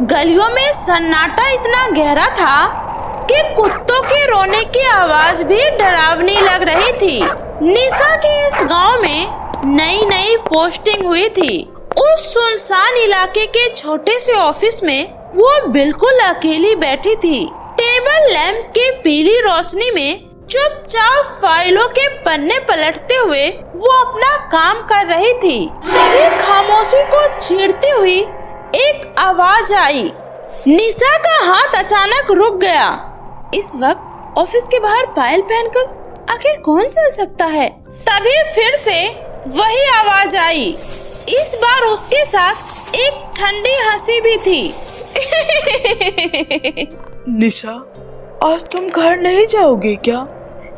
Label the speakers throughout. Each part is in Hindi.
Speaker 1: गलियों में सन्नाटा इतना गहरा था कि कुत्तों के रोने की आवाज भी डरावनी लग रही थी। निशा के इस गांव में नई नई पोस्टिंग हुई थी। उस सुनसान इलाके के छोटे से ऑफिस में वो बिल्कुल अकेली बैठी थी। टेबल लैंप की पीली रोशनी में चुपचाप फाइलों के पन्ने पलटते हुए वो अपना काम कर रही थी। तभी खामोशी को चीरती हुई एक आवाज आई। निशा का हाथ अचानक रुक गया। इस वक्त ऑफिस के बाहर पायल पहनकर आखिर कौन चल सकता है? तभी फिर से वही आवाज आई। इस बार उसके साथ एक ठंडी हंसी भी थी।
Speaker 2: निशा, आज तुम घर नहीं जाओगी क्या?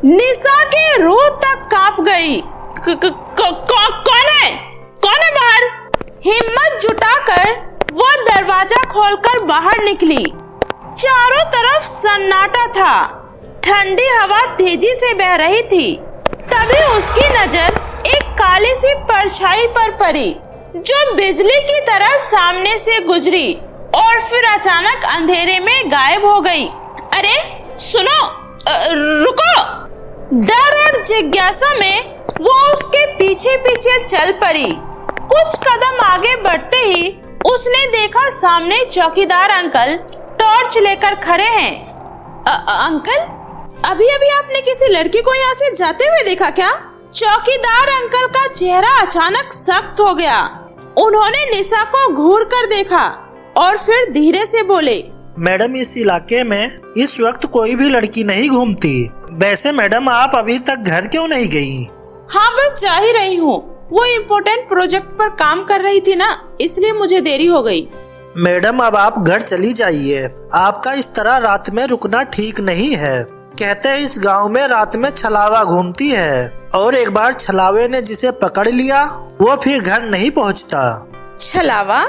Speaker 1: निशा के रूह तक कांप गई। कौन है? कौन है बाहर? हिम्मत जुटाकर वो दरवाजा खोलकर बाहर निकली। चारों तरफ सन्नाटा था। ठंडी हवा तेजी से बह रही थी। तभी उसकी नजर एक काली सी परछाई पर पड़ी जो बिजली की तरह सामने से गुजरी और फिर अचानक अंधेरे में गायब हो गई। अरे सुनो, रुको! डर और जिज्ञासा में वो उसके पीछे पीछे चल पड़ी। कुछ कदम आगे बढ़ते ही उसने देखा सामने चौकीदार अंकल टॉर्च लेकर खड़े हैं। अंकल, अभी अभी आपने किसी लड़की को यहाँ से जाते हुए देखा क्या? चौकीदार अंकल का चेहरा अचानक सख्त हो गया। उन्होंने निशा को घूर कर देखा और फिर धीरे से बोले,
Speaker 3: मैडम, इस इलाके में इस वक्त कोई भी लड़की नहीं घूमती। वैसे मैडम, आप अभी तक घर क्यों नहीं गई?
Speaker 1: हाँ, बस जा ही रही हूँ। वो इम्पोर्टेंट प्रोजेक्ट पर काम कर रही थी ना, इसलिए मुझे देरी हो गई।
Speaker 3: मैडम, अब आप घर चली जाइए। आपका इस तरह रात में रुकना ठीक नहीं है। कहते हैं इस गांव में रात में छलावा घूमती है और एक बार छलावे ने जिसे पकड़ लिया वो फिर घर नहीं पहुंचता।
Speaker 1: छलावा?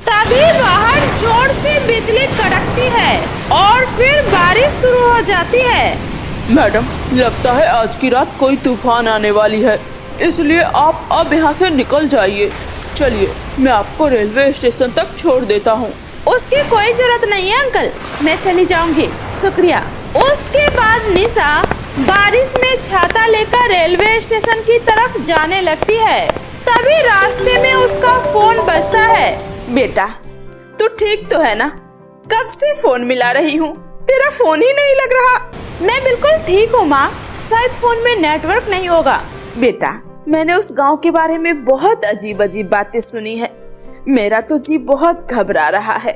Speaker 1: तभी बाहर जोर से बिजली कड़कती है और फिर बारिश शुरू हो जाती है।
Speaker 2: मैडम, लगता है आज की रात कोई तूफान आने वाली है, इसलिए आप अब यहाँ से निकल जाइए। चलिए, मैं आपको रेलवे स्टेशन तक छोड़ देता हूँ।
Speaker 1: उसकी कोई जरूरत नहीं है अंकल, मैं चली जाऊंगी, शुक्रिया। उसके बाद निशा बारिश में छाता लेकर रेलवे स्टेशन की तरफ जाने लगती है। तभी रास्ते में उसका फोन बजता है। बेटा, तू ठीक तो है ना? कब से फोन मिला रही हूँ, तेरा फोन ही नहीं लग रहा। मैं बिल्कुल ठीक हूँ माँ, शायद फोन में नेटवर्क नहीं होगा। बेटा, मैंने उस गांव के बारे में बहुत अजीब अजीब बातें सुनी है। मेरा तो जी बहुत घबरा रहा है।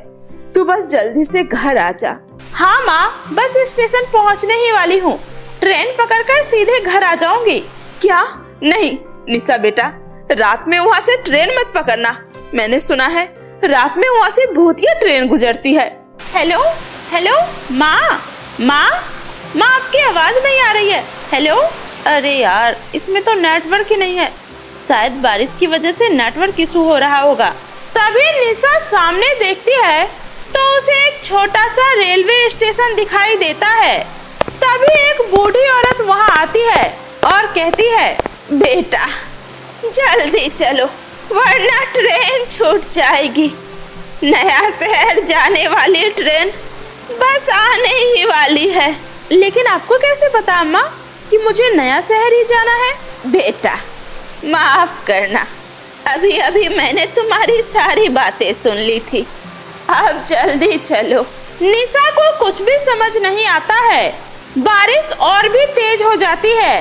Speaker 1: तू बस जल्दी से घर आ जा। हाँ माँ, बस स्टेशन पहुँचने ही वाली हूँ। ट्रेन पकड़कर सीधे घर आ जाऊंगी। क्या? नहीं निशा बेटा, रात में वहाँ से ट्रेन मत पकड़ना। मैंने सुना है रात में वहाँ से भूतिया ट्रेन गुजरती है। हेलो हेलो माँ, माँ, माँ, आपकी आवाज नहीं आ रही है। हेलो? अरे यार, इसमें तो नेटवर्क ही नहीं है। शायद बारिश की वजह से नेटवर्क इशू हो रहा होगा। तभी निशा सामने देखती है तो उसे एक छोटा सा रेलवे स्टेशन दिखाई देता है। तभी एक बूढ़ी औरत वहाँ आती है और कहती है, बेटा जल्दी चलो वरना ट्रेन छूट जाएगी। नया शहर जाने वाली ट्रेन बस आने ही वाली है। लेकिन आपको कैसे पता अम्मा कि मुझे नया शहर ही जाना है? बेटा माफ करना, अभी अभी मैंने तुम्हारी सारी बातें सुन ली थी। अब जल्दी चलो। निशा को कुछ भी समझ नहीं आता है। बारिश और भी तेज हो जाती है,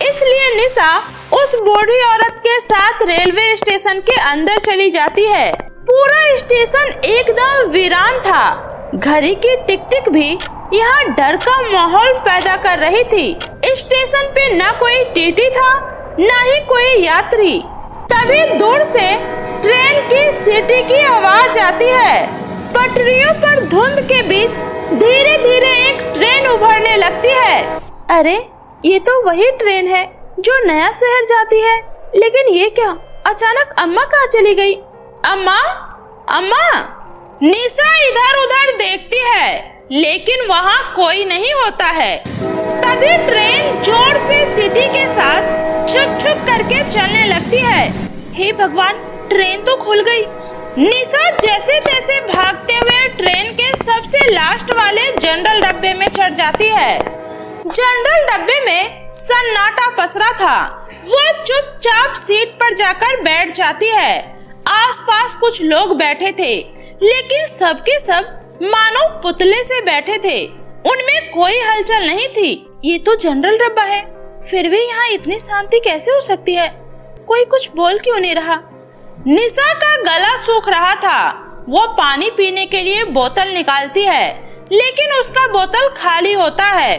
Speaker 1: इसलिए निशा उस बूढ़ी औरत के साथ रेलवे स्टेशन के अंदर चली जाती है। पूरा स्टेशन एकदम वीरान था। घड़ी की टिक टिक भी यहाँ डर का माहौल पैदा कर रही थी। स्टेशन पे न कोई टीटी था न ही कोई यात्री। तभी दूर से ट्रेन की सीटी की आवाज आती है। पटरियों पर धुंध के बीच धीरे धीरे एक ट्रेन उभरने लगती है। अरे, ये तो वही ट्रेन है जो नया शहर जाती है। लेकिन ये क्या? अचानक अम्मा कहाँ चली गई? अम्मा, अम्मा! निशा इधर उधर देखती है लेकिन वहाँ कोई नहीं होता है। तभी ट्रेन जोर से सीटी के साथ छुक छुक करके चलने लगती है। हे भगवान, ट्रेन तो खुल गई। निशा जैसे तैसे भागते हुए ट्रेन के सबसे लास्ट वाले जनरल डब्बे में चढ़ जाती है। जनरल डब्बे में सन्नाटा पसरा था। वो चुपचाप सीट पर जाकर बैठ जाती है। आसपास कुछ लोग बैठे थे, लेकिन सबके सब मानो पुतले से बैठे थे। उनमें कोई हलचल नहीं थी। ये तो जनरल डब्बा है, फिर भी यहाँ इतनी शांति कैसे हो सकती है? कोई कुछ बोल क्यों नहीं रहा? निशा का गला सूख रहा था। वो पानी पीने के लिए बोतल निकालती है, लेकिन उसका बोतल खाली होता है।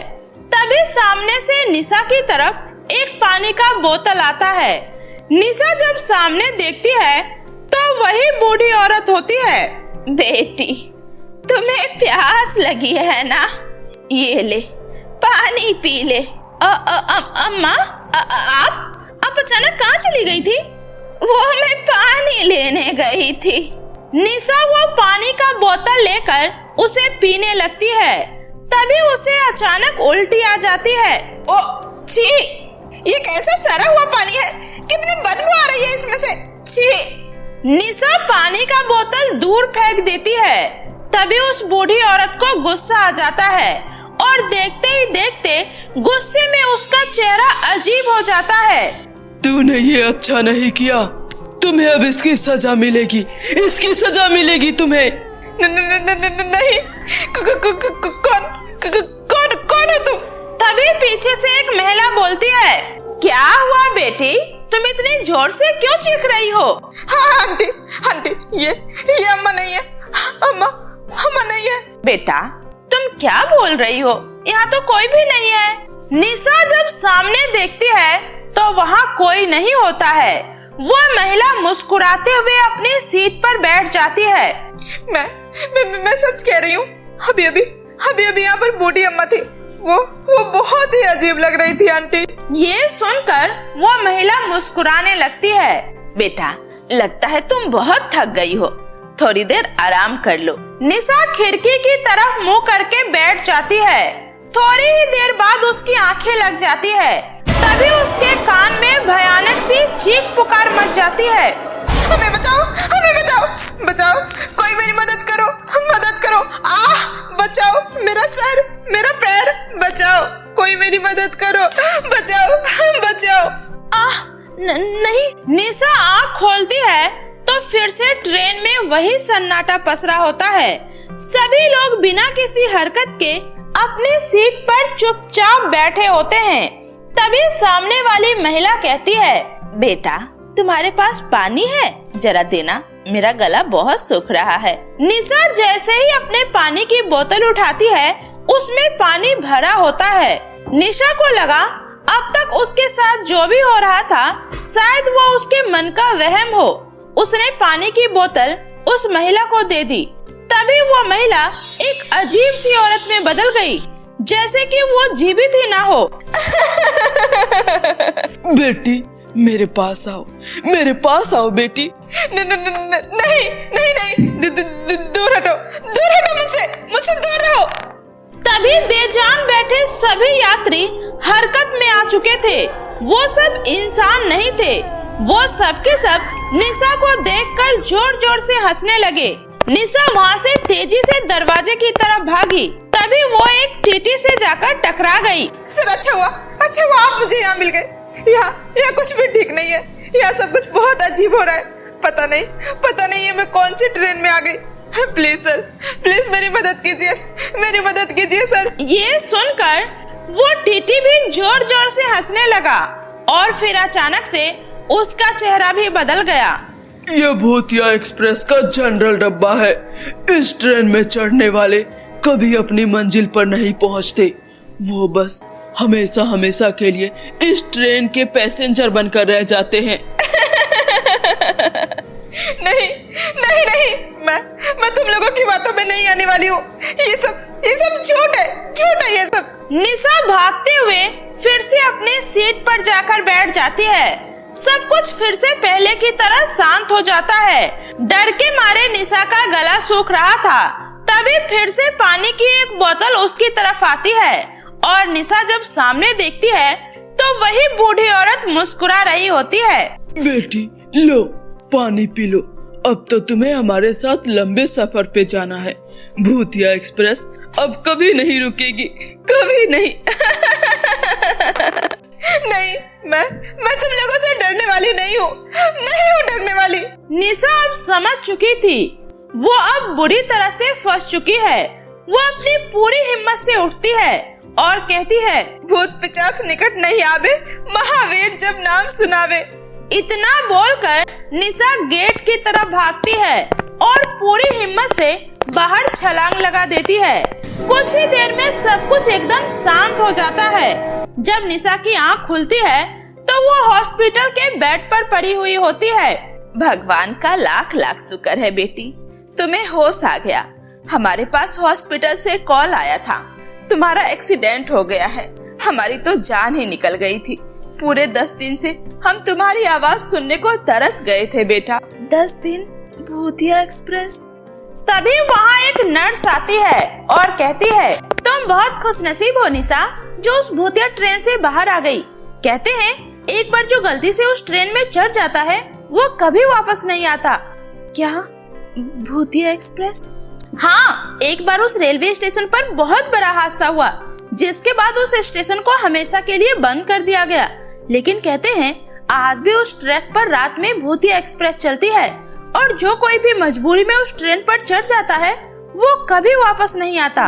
Speaker 1: तभी सामने से निशा की तरफ एक पानी का बोतल आता है। निशा जब सामने देखती है तो वही बूढ़ी औरत होती है। बेटी, तुम्हें प्यास लगी है ना? ये ले, पानी पी ले। अम्मा, आप अचानक कहाँ चली गई थी? वो मैं पानी लेने गई थी। निशा वो पानी का बोतल लेकर उसे पीने लगती है। तभी उसे अचानक उल्टी आ जाती है। ओ छी, ये कैसा सड़ा हुआ पानी है? कितनी बदबू आ रही है इसमें से। छी। निशा पानी का बोतल दूर फेंक देती है। तभी उस बूढ़ी औरत को गुस्सा आ जाता है और देखते ही देखते गुस्से में उसका चेहरा अजीब हो जाता है।
Speaker 2: तूने ये अच्छा नहीं किया, तुम्हें अब इसकी सजा मिलेगी। इसकी सजा मिलेगी तुम्हें।
Speaker 1: नहीं, कौन है तुम? तभी पीछे से एक महिला बोलती है, क्या हुआ बेटी, तुम इतनी जोर से क्यों चीख रही हो?
Speaker 4: हाँ आंटी, ये अम्मा नहीं है। अम्मा नहीं है।
Speaker 1: बेटा, तुम क्या बोल रही हो? यहाँ तो कोई भी नहीं है। निशा जब सामने देखती है तो वहाँ कोई नहीं होता है। वो महिला मुस्कुराते हुए अपनी सीट पर बैठ जाती है।
Speaker 4: मैं सच कह रही हूँ। अभी यहाँ पर बूढ़ी अम्मा थी। वो बहुत ही अजीब लग रही थी आंटी।
Speaker 1: ये सुनकर वो महिला मुस्कुराने लगती है। बेटा, लगता है तुम बहुत थक गई हो, थोड़ी देर आराम कर लो। निशा खिड़की की तरफ मुंह करके बैठ जाती है। थोड़ी ही देर बाद उसकी आंखें लग जाती है। तभी उसके कान में भयानक सी चीख पुकार मच जाती है।
Speaker 4: हमें बचाओ, बचाओ, कोई मेरी मदद करो। बचाओ, मेरा सर, मेरा पैर, बचाओ, कोई मेरी मदद करो। बचाओ।
Speaker 1: नहीं। निशा आँख खोलती है तो फिर से ट्रेन में वही सन्नाटा पसरा होता है। सभी लोग बिना किसी हरकत के अपनी सीट पर चुपचाप बैठे होते हैं। तभी सामने वाली महिला कहती है, बेटा, तुम्हारे पास पानी है? जरा देना, मेरा गला बहुत सूख रहा है। निशा जैसे ही अपने पानी की बोतल उठाती है, उसमें पानी भरा होता है। निशा को लगा अब तक उसके साथ जो भी हो रहा था शायद वो उसके मन का वहम हो। उसने पानी की बोतल उस महिला को दे दी। तभी वो महिला एक अजीब सी औरत में बदल गई, जैसे कि वो जीवित ही ना हो।
Speaker 2: बेटी, मेरे पास आओ बेटी।
Speaker 4: नहीं, दूर हटो मुझसे दूर रहो।
Speaker 1: तभी बेजान बैठे सभी यात्री हरकत में आ चुके थे। वो सब इंसान नहीं थे। वो सब के सब निशा को देखकर जोर जोर से हंसने लगे। निशा वहाँ से तेजी से दरवाजे की तरफ भागी। तभी वो एक टीटी से जाकर टकरा गई।
Speaker 4: सर, अच्छा हुआ आप मुझे यहाँ मिल गए। यहाँ कुछ भी ठीक नहीं है। यहाँ सब कुछ बहुत अजीब हो रहा है। पता नहीं ये मैं कौन सी ट्रेन में आ गई। प्लीज सर, प्लीज मेरी मदद कीजिए सर।
Speaker 1: ये सुनकर वो टीटी भी जोर जोर से हंसने लगा और फिर अचानक से उसका चेहरा भी बदल गया।
Speaker 2: यह भूतिया एक्सप्रेस का जनरल डब्बा है। इस ट्रेन में चढ़ने वाले कभी अपनी मंजिल पर नहीं पहुंचते। वो बस हमेशा के लिए इस ट्रेन के पैसेंजर बनकर रह जाते हैं।
Speaker 4: नहीं, मैं तुम लोगों की बातों में नहीं आने वाली हूँ। ये सब झूठ है ये सब।
Speaker 1: निशा भागते हुए फिर से अपनी सीट पर जाकर बैठ जाती है। सब कुछ फिर से पहले की तरह शांत हो जाता है। डर के मारे निशा का गला सूख रहा था। तभी फिर से पानी की एक बोतल उसकी तरफ आती है और निशा जब सामने देखती है तो वही बूढ़ी औरत मुस्कुरा रही होती है।
Speaker 2: बेटी, लो, पानी पी लो। अब तो तुम्हें हमारे साथ लंबे सफर पे जाना है। भूतिया एक्सप्रेस अब कभी नहीं रुकेगी, कभी नहीं।
Speaker 4: नहीं, मैं तुम लोगों से डरने वाली नहीं हूँ डरने वाली।
Speaker 1: निशा अब समझ चुकी थी, वो अब बुरी तरह से फंस चुकी है। वो अपनी पूरी हिम्मत से उठती है और कहती है,
Speaker 4: भूत पिशाच निकट नहीं आवे, महावीर जब नाम सुनावे।
Speaker 1: इतना बोलकर निशा गेट की तरफ भागती है और पूरी हिम्मत से बाहर छलांग लगा देती है। कुछ ही देर में सब कुछ एकदम शांत हो जाता है। जब निशा की आंख खुलती है तो वो हॉस्पिटल के बेड पर पड़ी हुई होती है।
Speaker 4: भगवान का लाख लाख शुक्र है बेटी, तुम्हें होश आ गया। हमारे पास हॉस्पिटल से कॉल आया था, तुम्हारा एक्सीडेंट हो गया है। हमारी तो जान ही निकल गई थी। पूरे 10 दिन से हम तुम्हारी आवाज सुनने को तरस गए थे बेटा।
Speaker 1: 10 दिन? भूतिया एक्सप्रेस। तभी वहाँ एक नर्स आती है और कहती है, तुम बहुत खुशनसीब हो निशा, जो उस भूतिया ट्रेन से बाहर आ गई। कहते हैं एक बार जो गलती से उस ट्रेन में चढ़ जाता है वो कभी वापस नहीं आता।
Speaker 4: क्या भूतिया एक्सप्रेस?
Speaker 1: हाँ, एक बार उस रेलवे स्टेशन पर बहुत बड़ा हादसा हुआ, जिसके बाद उस स्टेशन को हमेशा के लिए बंद कर दिया गया। लेकिन कहते हैं आज भी उस ट्रैक पर रात में भूतिया एक्सप्रेस चलती है और जो कोई भी मजबूरी में उस ट्रेन पर चढ़ जाता है वो कभी वापस नहीं आता।